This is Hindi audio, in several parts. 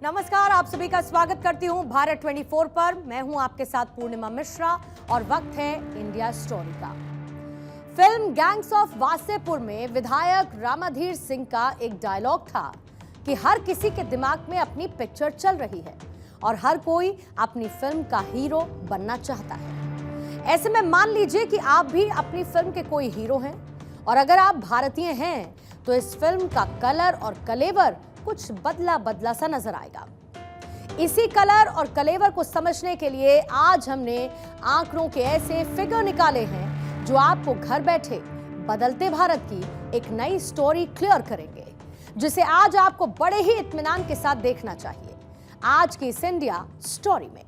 नमस्कार, आप सभी का स्वागत करती हूं भारत 24 पर। मैं हूं आपके साथ पूर्णिमा मिश्रा और वक्त है इंडिया स्टोरी का। फिल्म गैंग्स ऑफ वासेपुर में विधायक रामाधीर सिंह का एक डायलॉग था कि हर किसी के दिमाग में अपनी पिक्चर चल रही है और हर कोई अपनी फिल्म का हीरो बनना चाहता है। ऐसे में मान लीजिए कि आप भी अपनी फिल्म के कोई हीरो हैं और अगर आप भारतीय हैं तो इस फिल्म का कलर और कलेवर कुछ बदला बदला सा नजर आएगा। इसी कलर और कलेवर को समझने के लिए आज हमने आंकड़ों के ऐसे फिगर निकाले हैं जो आपको घर बैठे बदलते भारत की एक नई स्टोरी क्लियर करेंगे, जिसे आज आपको बड़े ही इत्मीनान के साथ देखना चाहिए आज की इस इंडिया स्टोरी में।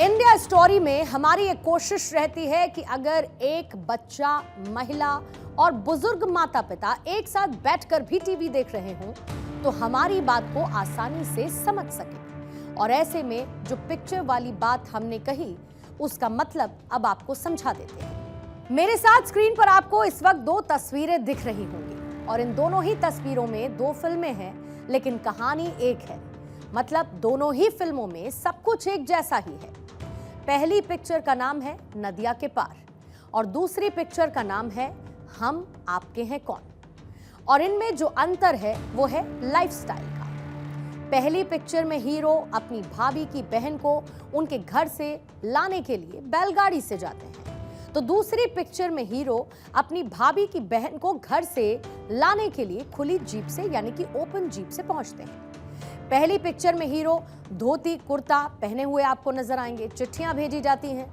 इंडिया स्टोरी में हमारी एक कोशिश रहती है कि अगर एक बच्चा, महिला और बुजुर्ग माता पिता एक साथ बैठकर भी टीवी देख रहे हों तो हमारी बात को आसानी से समझ सके। और ऐसे में जो पिक्चर वाली बात हमने कही उसका मतलब अब आपको समझा देते हैं। मेरे साथ स्क्रीन पर आपको इस वक्त दो तस्वीरें दिख रही होंगी और इन दोनों ही तस्वीरों में दो फिल्में हैं, लेकिन कहानी एक है। मतलब दोनों ही फिल्मों में सब कुछ एक जैसा ही है। पहली पिक्चर का नाम है नदिया के पार और दूसरी पिक्चर का नाम है हम आपके हैं कौन। और इनमें जो अंतर है वो है लाइफस्टाइल का। पहली पिक्चर में हीरो अपनी भाभी की बहन को उनके घर से लाने के लिए बैलगाड़ी से जाते हैं, तो दूसरी पिक्चर में हीरो अपनी भाभी की बहन को घर से लाने के लिए खुली जीप से यानी कि ओपन जीप से पहुंचते हैं। पहली पिक्चर में हीरो धोती कुर्ता पहने हुए आपको नजर आएंगे, चिट्ठियां भेजी जाती हैं,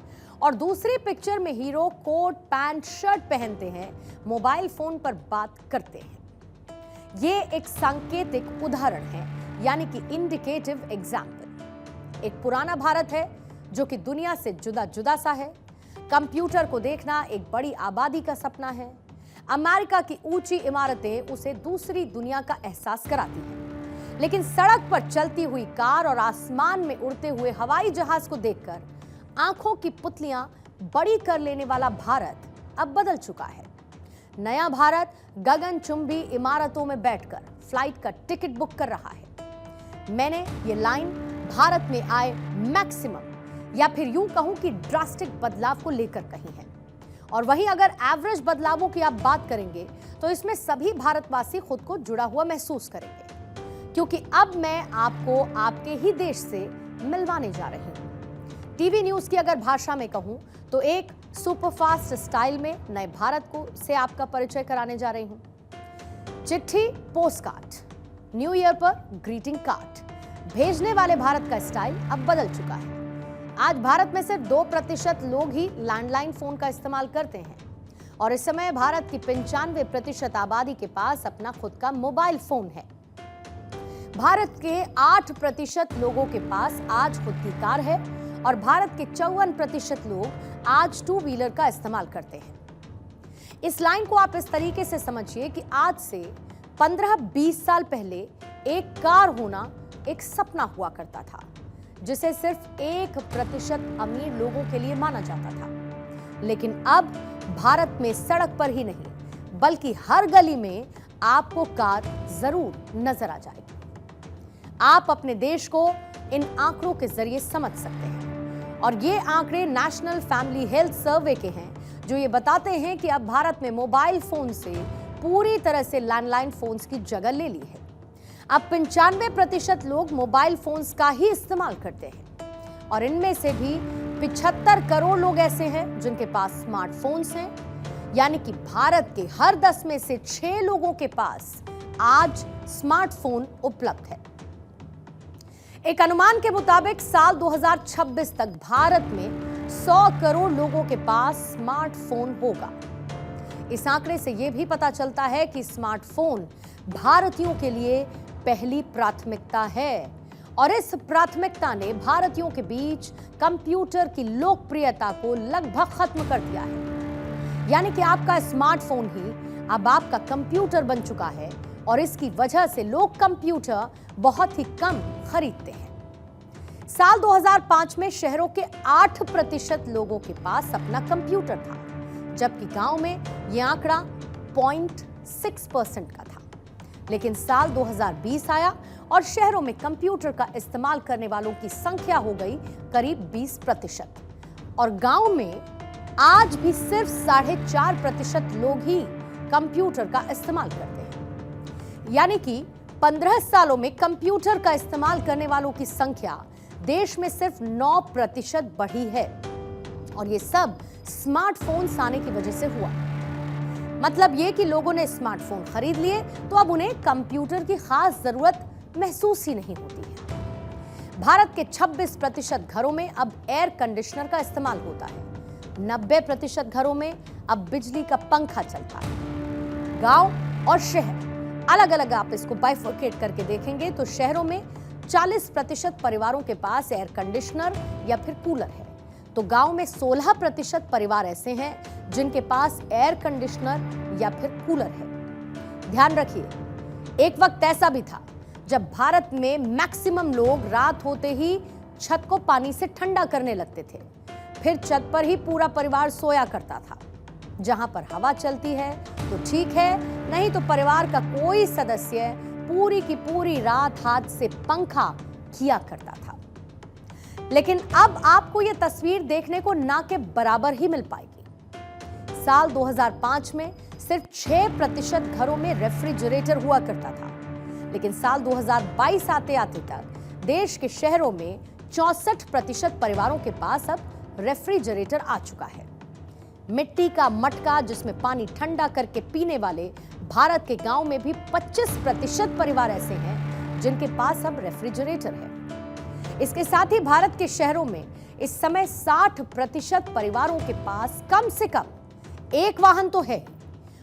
और दूसरी पिक्चर में हीरो कोट पैंट शर्ट पहनते हैं, मोबाइल फोन पर बात करते हैं। ये एक सांकेतिक उदाहरण है, यानी कि इंडिकेटिव एग्जाम्पल। एक पुराना भारत है जो कि दुनिया से जुदा जुदा सा है। कंप्यूटर को देखना एक बड़ी आबादी का सपना है। अमेरिका की ऊंची इमारतें उसे दूसरी दुनिया का एहसास कराती हैं, लेकिन सड़क पर चलती हुई कार और आसमान में उड़ते हुए हवाई जहाज को देखकर आंखों की पुतलियां बड़ी कर लेने वाला भारत अब बदल चुका है। नया भारत गगनचुंबी इमारतों में बैठकर फ्लाइट का टिकट बुक कर रहा है। मैंने ये लाइन भारत में आए मैक्सिमम या फिर यूं कहूं कि ड्रास्टिक बदलाव को लेकर कही है। और वहीं अगर एवरेज बदलावों की आप बात करेंगे तो इसमें सभी भारतवासी खुद को जुड़ा हुआ महसूस करेंगे, क्योंकि अब मैं आपको आपके ही देश से मिलवाने जा रही हूं। टीवी न्यूज की अगर भाषा में कहूं तो एक सुपरफास्ट स्टाइल में नए भारत को से आपका परिचय कराने जा रही हूं। चिट्ठी, पोस्टकार्ड, न्यू ईयर पर ग्रीटिंग कार्ड भेजने वाले भारत का स्टाइल अब बदल चुका है। आज भारत में सिर्फ 2% लोग ही लैंडलाइन फोन का इस्तेमाल करते हैं और इस समय भारत की 95% आबादी के पास अपना खुद का मोबाइल फोन है। भारत के 8% लोगों के पास आज खुद की कार है और भारत के 54% लोग आज टू व्हीलर का इस्तेमाल करते हैं। इस लाइन को आप इस तरीके से समझिए कि आज से 15-20 साल पहले एक कार होना एक सपना हुआ करता था, जिसे सिर्फ 1% अमीर लोगों के लिए माना जाता था। लेकिन अब भारत में सड़क पर ही नहीं बल्कि हर गली में आपको कार जरूर नजर आ जाएगी। आप अपने देश को इन आंकड़ों के जरिए समझ सकते हैं और ये आंकड़े नेशनल फैमिली हेल्थ सर्वे के हैं, जो ये बताते हैं कि अब भारत में मोबाइल फोन से पूरी तरह से लैंडलाइन फोन्स की जगह ले ली है। अब 95% लोग मोबाइल फोन्स का ही इस्तेमाल करते हैं और इनमें से भी 75 करोड़ लोग ऐसे हैं जिनके पास स्मार्टफोन्स हैं, यानी कि भारत के हर 10 में से 6 लोगों के पास आज स्मार्टफोन उपलब्ध है। एक अनुमान के मुताबिक साल 2026 तक भारत में 100 करोड़ लोगों के पास स्मार्टफोन होगा। इस आंकड़े से यह भी पता चलता है कि स्मार्टफोन भारतीयों के लिए पहली प्राथमिकता है और इस प्राथमिकता ने भारतीयों के बीच कंप्यूटर की लोकप्रियता को लगभग खत्म कर दिया है। यानी कि आपका स्मार्टफोन ही अब आपका कंप्यूटर बन चुका है और इसकी वजह से लोग कंप्यूटर बहुत ही कम खरीदते हैं। साल 2005 में शहरों के 8% लोगों के पास अपना कंप्यूटर था, जबकि गांव में यह आंकड़ा 0.6% का था। लेकिन साल 2020 आया और शहरों में कंप्यूटर का इस्तेमाल करने वालों की संख्या हो गई करीब 20% और गांव में आज भी सिर्फ 4.5% लोग ही कंप्यूटर का इस्तेमाल करते हैं। यानी कि 15 सालों में कंप्यूटर का इस्तेमाल करने वालों की संख्या देश में सिर्फ 9% बढ़ी है और ये सब स्मार्टफोन्स आने की वजह से हुआ। मतलब ये कि लोगों ने स्मार्टफोन खरीद लिए तो अब उन्हें कंप्यूटर की खास जरूरत महसूस ही नहीं होती है। भारत के 26% घरों में अब एयर कंडीशनर का इस्तेमाल होता है। 90% घरों में अब बिजली का पंखा चलता है। गांव और शहर अलग अलग आप इसको बाइफर्केट करके देखेंगे तो शहरों में 40% परिवारों के पास एयर कंडीशनर या फिर कूलर है, तो गांव में 16% परिवार ऐसे हैं जिनके पास एयर कंडीशनर या फिर कूलर है। ध्यान रखिए, एक वक्त ऐसा भी था जब भारत में मैक्सिमम लोग रात होते ही छत को पानी से ठंडा करने लगते थे। फिर छत पर ही पूरा परिवार सोया करता था। जहां पर हवा चलती है तो ठीक है, नहीं तो परिवार का कोई सदस्य पूरी की पूरी रात हाथ से पंखा किया करता था। लेकिन अब आपको यह तस्वीर देखने को ना के बराबर ही मिल पाएगी। साल 2005 में सिर्फ 6% घरों में रेफ्रिजरेटर हुआ करता था, लेकिन साल 2022 आते आते तक देश के शहरों में 64% परिवारों के पास अब रेफ्रिजरेटर आ चुका है। मिट्टी का मटका जिसमें पानी ठंडा करके पीने वाले भारत के गांव में भी 25% परिवार ऐसे हैं जिनके पास अब रेफ्रिजरेटर है। इसके साथ ही भारत के शहरों में इस समय 60% परिवारों के पास कम से कम एक वाहन तो है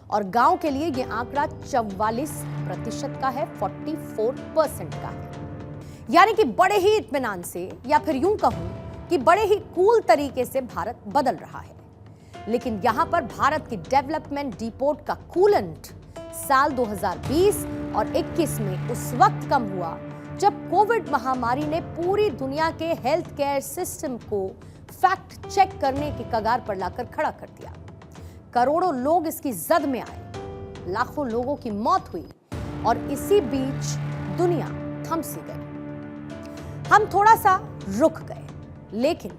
और गांव के लिए यह आंकड़ा 44% का है, 44% का है। यानी कि बड़े ही इत्मीनान से या फिर यूं कहूं कि बड़े ही कूल तरीके से भारत बदल रहा है। लेकिन यहां पर भारत की डेवलपमेंट डिपोट का कूलेंट साल 2020 और 21 में उस वक्त कम हुआ जब कोविड महामारी ने पूरी दुनिया के हेल्थ केयर सिस्टम को फैक्ट चेक करने की कगार पर लाकर खड़ा कर दिया। करोड़ों लोग इसकी जद में आए, लाखों लोगों की मौत हुई और इसी बीच दुनिया थम सी गई। हम थोड़ा सा रुक गए, लेकिन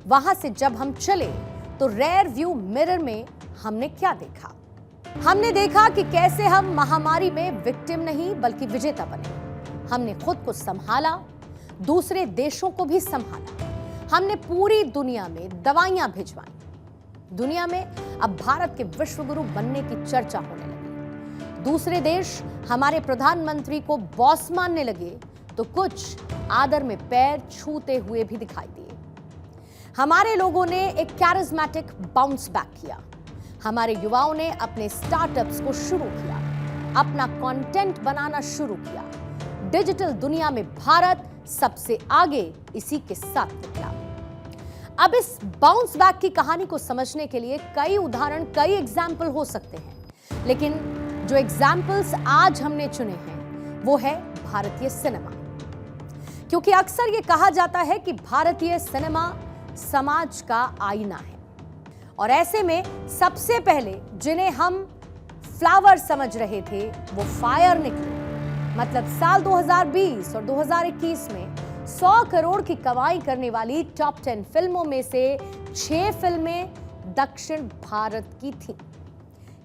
वहां से जब हम चले तो रेयर व्यू मिरर में हमने क्या देखा? हमने देखा कि कैसे हम महामारी में विक्टिम नहीं बल्कि विजेता बने। हमने खुद को संभाला, दूसरे देशों को भी संभाला। हमने पूरी दुनिया में दवाइयां भिजवाई। दुनिया में अब भारत के विश्व गुरु बनने की चर्चा होने लगी। दूसरे देश हमारे प्रधानमंत्री को बॉस मानने लगे तो कुछ आदर में पैर छूते हुए भी दिखाई दिए। हमारे लोगों ने एक कैरिज्मेटिक बाउंस बैक किया। हमारे युवाओं ने अपने स्टार्टअप्स को शुरू किया, अपना कंटेंट बनाना शुरू किया। डिजिटल दुनिया में भारत सबसे आगे इसी के साथ निकला। अब इस बाउंस बैक की कहानी को समझने के लिए कई उदाहरण, कई एग्जाम्पल हो सकते हैं, लेकिन जो एग्जाम्पल्स आज हमने चुने हैं वो है भारतीय सिनेमा। क्योंकि अक्सर ये कहा जाता है कि भारतीय सिनेमा समाज का आईना है और ऐसे में सबसे पहले जिन्हें हम फ्लावर समझ रहे थे वो फायर निकले। मतलब साल 2020 और 2021 में 100 करोड़ की कमाई करने वाली टॉप 10 फिल्मों में से 6 फिल्में दक्षिण भारत की थीं।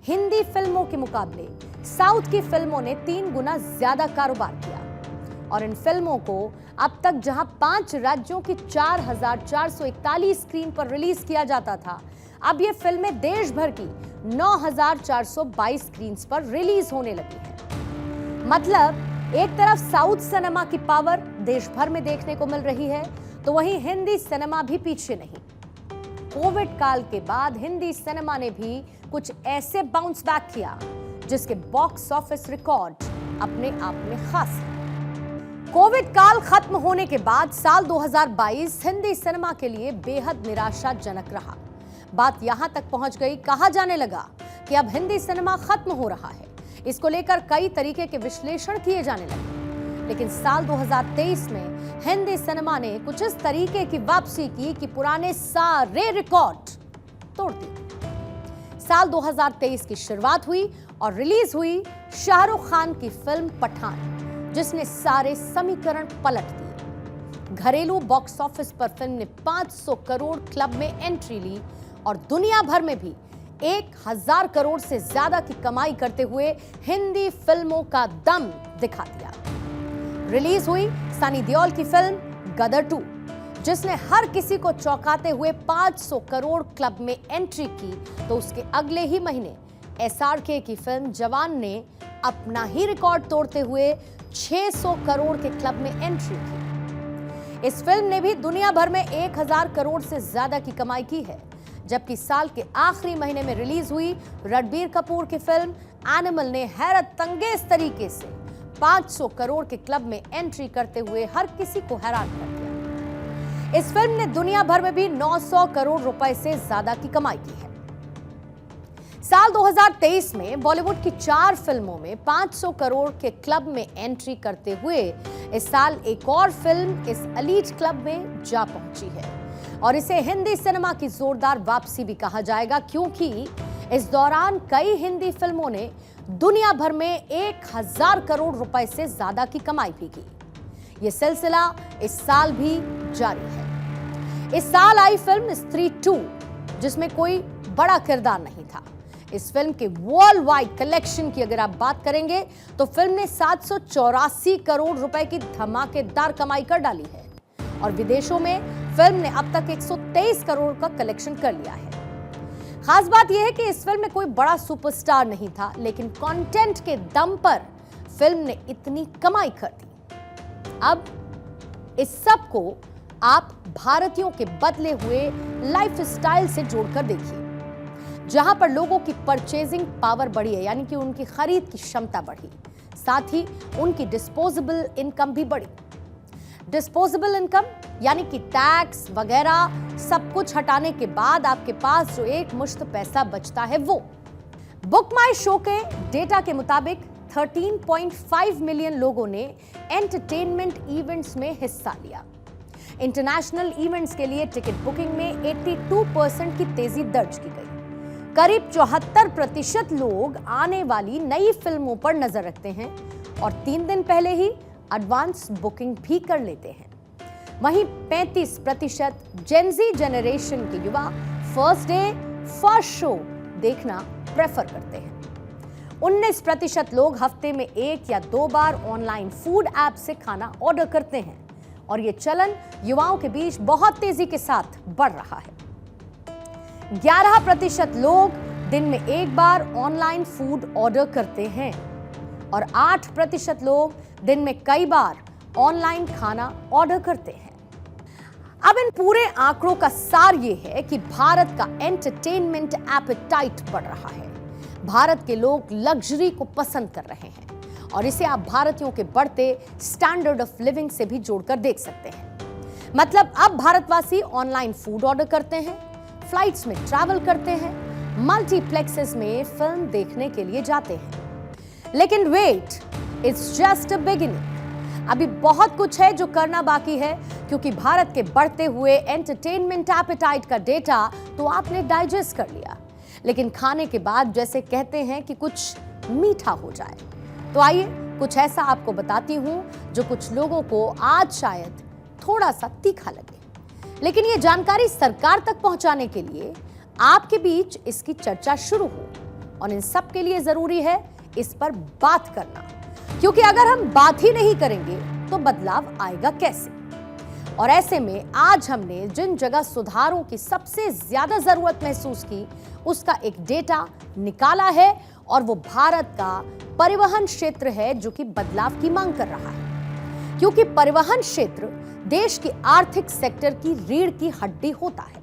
हिंदी फिल्मों के मुकाबले साउथ की फिल्मों ने 3 गुना ज्यादा कारोबार किया और इन फिल्मों को अब तक जहां 5 राज्यों की 4,441 स्क्रीन पर रिलीज किया जाता था, अब ये फिल्में देश भर की 9,422 स्क्रीन पर रिलीज होने लगी हैं। मतलब एक तरफ साउथ सिनेमा की पावर देश भर में देखने को मिल रही है, तो वहीं हिंदी सिनेमा भी पीछे नहीं। कोविड काल के बाद हिंदी सिनेमा ने भी कुछ ऐसे बाउंस बैक किया जिसके बॉक्स ऑफिस रिकॉर्ड अपने आप में खास है। कोविड काल खत्म होने के बाद साल 2022 हिंदी सिनेमा के लिए बेहद निराशाजनक रहा। बात यहां तक पहुंच गई, कहा जाने लगा कि अब हिंदी सिनेमा खत्म हो रहा है। इसको लेकर कई तरीके के विश्लेषण किए जाने लगे। लेकिन साल 2023 में हिंदी सिनेमा ने कुछ इस तरीके की वापसी की कि पुराने सारे रिकॉर्ड तोड़ दिए। साल 2023 की शुरुआत हुई और रिलीज हुई शाहरुख खान की फिल्म पठान, जिसने सारे समीकरण पलट दिए। घरेलू बॉक्स ऑफिस पर फिल्म ने 500 करोड़ क्लब में एंट्री ली और दुनिया भर में भी 1000 करोड़ से ज्यादा की कमाई करते हुए हिंदी फिल्मों का दम दिखा दिया। रिलीज हुई सनी देओल की फिल्म गदर 2, जिसने हर किसी को चौंकाते हुए 500 करोड़ क्लब में एंट्री की, तो उसके अगले ही महीने एसआरके की फिल्म जवान ने अपना ही रिकॉर्ड तोड़ते हुए 600 करोड़ के क्लब में एंट्री की। इस फिल्म ने भी दुनिया भर में 1000 करोड़ से ज्यादा की कमाई की है। जबकि साल के आखिरी महीने में रिलीज हुई रणबीर कपूर की फिल्म एनिमल ने हैरत अंगेज तरीके से 500 करोड़ के क्लब में एंट्री करते हुए हर किसी को हैरान कर दिया। इस फिल्म ने दुनिया भर में भी 900 करोड़ रुपए से ज्यादा की कमाई की है। साल 2023 में बॉलीवुड की 4 फिल्मों में 500 करोड़ के क्लब में एंट्री करते हुए इस साल एक और फिल्म इस एलीट क्लब में जा पहुंची है और इसे हिंदी सिनेमा की जोरदार वापसी भी कहा जाएगा, क्योंकि इस दौरान कई हिंदी फिल्मों ने दुनिया भर में 1000 करोड़ रुपए से ज्यादा की कमाई भी की। यह सिलसिला इस साल भी जारी है। इस साल आई फिल्म स्त्री 2, जिसमें कोई बड़ा किरदार नहीं था। इस फिल्म के वर्ल्ड वाइड कलेक्शन की अगर आप बात करेंगे तो फिल्म ने 784 करोड़ रुपए की धमाकेदार कमाई कर डाली है और विदेशों में फिल्म ने अब तक 123 करोड़ का कलेक्शन कर लिया है। खास बात यह है कि इस फिल्म में कोई बड़ा सुपरस्टार नहीं था, लेकिन कंटेंट के दम पर फिल्म ने इतनी कमाई कर दी। अब इस सब को आप भारतीयों के बदले हुए लाइफस्टाइल से जोड़कर देखिए, जहां पर लोगों की परचेजिंग पावर बढ़ी है, यानी कि उनकी खरीद की क्षमता बढ़ी, साथ ही उनकी डिस्पोजेबल इनकम भी बढ़ी। डिस्पोजेबल इनकम यानी कि टैक्स वगैरह सब कुछ हटाने के बाद आपके पास जो एक मुश्त पैसा बचता है वो। बुक माई शो के डेटा के मुताबिक 13.5 मिलियन लोगों ने एंटरटेनमेंट इवेंट्स में हिस्सा लिया। इंटरनेशनल इवेंट्स के लिए टिकट बुकिंग में 82% की तेजी दर्ज की गई। करीब 74% लोग आने वाली नई फिल्मों पर नजर रखते हैं और 3 दिन पहले ही एडवांस बुकिंग भी कर लेते हैं। वहीं 35% जेनजी जनरेशन के युवा फर्स्ट डे फर्स्ट शो देखना प्रेफर करते हैं। 19% लोग हफ्ते में 1 या 2 बार ऑनलाइन फूड ऐप से खाना ऑर्डर करते हैं और ये चलन युवाओं के बीच बहुत तेजी के साथ बढ़ रहा है। 11% लोग दिन में 1 बार ऑनलाइन फूड ऑर्डर करते हैं और 8% लोग दिन में कई बार ऑनलाइन खाना ऑर्डर करते हैं। अब इन पूरे आंकड़ों का सार ये है कि भारत का एंटरटेनमेंट एपेटाइट बढ़ रहा है। भारत के लोग लग्जरी को पसंद कर रहे हैं और इसे आप भारतीयों के बढ़ते स्टैंडर्ड ऑफ लिविंग से भी जोड़कर देख सकते हैं। मतलब अब भारतवासी ऑनलाइन फूड ऑर्डर करते हैं, फ्लाइट्स में ट्रैवल करते हैं, मल्टीप्लेक्सेस में फिल्म देखने के लिए जाते हैं। लेकिन wait, it's just a beginning. अभी बहुत कुछ है जो करना बाकी है, क्योंकि भारत के बढ़ते हुए एंटरटेनमेंट एपेटाइट का डेटा तो आपने डाइजेस्ट कर लिया, लेकिन खाने के बाद जैसे कहते हैं कि कुछ मीठा हो जाए, तो आइए कुछ ऐसा आपको बताती हूं जो कुछ लोगों को आज शायद थोड़ा सा तीखा लगे, लेकिन ये जानकारी सरकार तक पहुंचाने के लिए आपके बीच इसकी चर्चा शुरू हो और इन सब के लिए जरूरी है इस पर बात करना, क्योंकि अगर हम बात ही नहीं करेंगे तो बदलाव आएगा कैसे। और ऐसे में आज हमने जिन जगह सुधारों की सबसे ज्यादा जरूरत महसूस की उसका एक डेटा निकाला है और वो भारत का परिवहन क्षेत्र है, जो कि बदलाव की मांग कर रहा है, क्योंकि परिवहन क्षेत्र देश की आर्थिक सेक्टर की रीढ़ की हड्डी होता है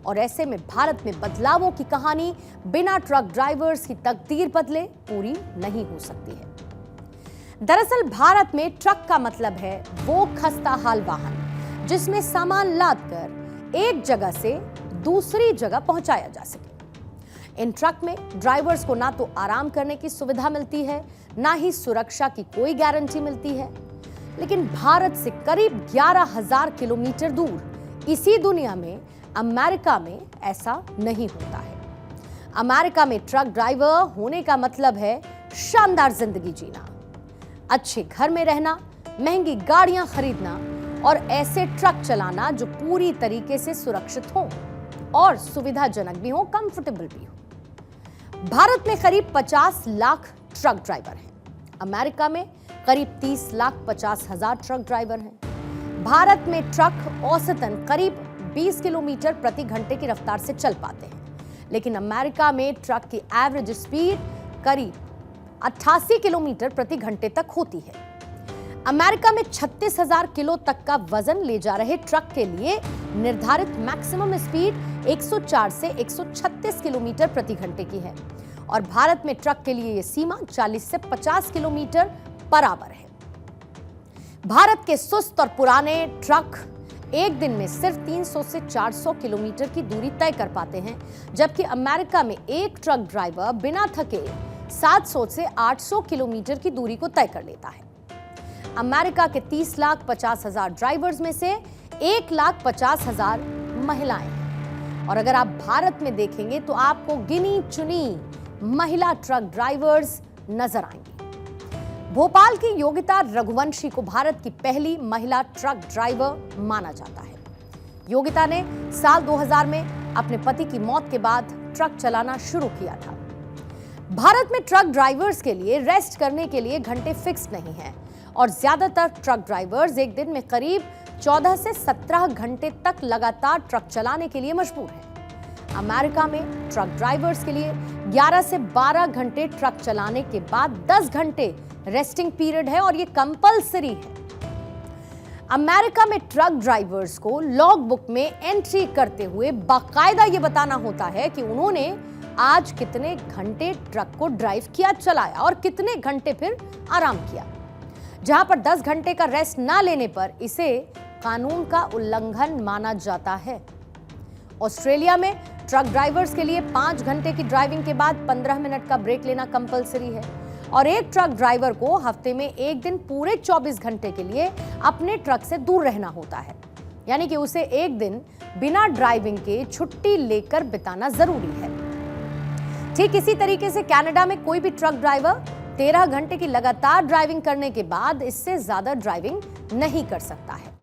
और ऐसे में भारत में बदलावों की कहानी बिना ट्रक ड्राइवर्स की तकदीर बदले पूरी नहीं हो सकती है। दरअसल भारत में ट्रक का मतलब है वो खस्ता हाल वाहन जिसमें सामान लादकर एक जगह से दूसरी जगह पहुंचाया जा सके। इन ट्रक में ड्राइवर्स को ना तो आराम करने की सुविधा मिलती है, ना ही सुरक्षा की कोई गारंटी मिलती है। लेकिन भारत से करीब 11,000 किलोमीटर दूर इसी दुनिया में अमेरिका में ऐसा नहीं होता है। अमेरिका में ट्रक ड्राइवर होने का मतलब है शानदार जिंदगी जीना, अच्छे घर में रहना, महंगी गाड़ियां खरीदना और ऐसे ट्रक चलाना जो पूरी तरीके से सुरक्षित हो और सुविधाजनक भी हो, कंफर्टेबल भी हो। भारत में करीब 50 लाख ट्रक ड्राइवर हैं। अमेरिका में करीब 30,50,000 ट्रक ड्राइवर हैं। भारत में ट्रक औसतन करीब 20 किलोमीटर प्रति घंटे की रफ्तार से चल पाते हैं, लेकिन अमेरिका में ट्रक की एवरेज स्पीड करीब 88 किलोमीटर प्रति घंटे तक होती है। अमेरिका में 36,000 किलो तक का वजन ले जा रहे ट्रक के लिए निर्धारित मैक्सिमम स्पीड 104 से 136 किलोमीटर प्रति घंटे की है और भारत में ट्रक के लिए यह सीमा 40 से 50 किलोमीटर बराबर है। भारत के सुस्त और पुराने ट्रक एक दिन में सिर्फ 300 से 400 किलोमीटर की दूरी तय कर पाते हैं, जबकि अमेरिका में एक ट्रक ड्राइवर बिना थके 700 से 800 किलोमीटर की दूरी को तय कर लेता है। अमेरिका के 30,50,000 ड्राइवर्स में से 1,50,000 महिलाएं हैं और अगर आप भारत में देखेंगे तो आपको गिनी चुनी महिला ट्रक ड्राइवर्स नजर आएंगी। भोपाल की योगिता रघुवंशी को भारत की पहली महिला ट्रक ड्राइवर माना जाता है। योगिता ने साल 2000 में अपने पति की मौत के बाद ट्रक चलाना शुरू किया था। भारत में ट्रक ड्राइवर्स के लिए रेस्ट करने के लिए घंटे फिक्स नहीं है और ज्यादातर ट्रक ड्राइवर्स एक दिन में करीब 14 से 17 घंटे तक लगातार ट्रक चलाने के लिए मजबूर हैं। अमेरिका में ट्रक ड्राइवर्स के लिए 11 से 12 घंटे ट्रक चलाने के बाद 10 घंटे रेस्टिंग पीरियड है और यह कंपल्सरी है। अमेरिका में ट्रक ड्राइवर्स को लॉग बुक में एंट्री करते हुए बाकायदा यह बताना होता है कि उन्होंने आज कितने घंटे ट्रक को ड्राइव किया, चलाया और कितने घंटे फिर आराम किया। जहां पर 10 घंटे का रेस्ट ना लेने पर इसे कानून का उल्लंघन माना जाता है। ऑस्ट्रेलिया में ट्रक ड्राइवर्स के लिए 5 घंटे की ड्राइविंग के बाद 15 मिनट का ब्रेक लेना कंपलसरी है और एक ट्रक ड्राइवर को हफ्ते में एक दिन पूरे 24 घंटे के लिए अपने ट्रक से दूर रहना होता है, यानी कि उसे एक दिन बिना ड्राइविंग के छुट्टी लेकर बिताना जरूरी है। ठीक इसी तरीके से कनाडा में कोई भी ट्रक ड्राइवर 13 घंटे की लगातार ड्राइविंग करने के बाद इससे ज्यादा ड्राइविंग नहीं कर सकता है।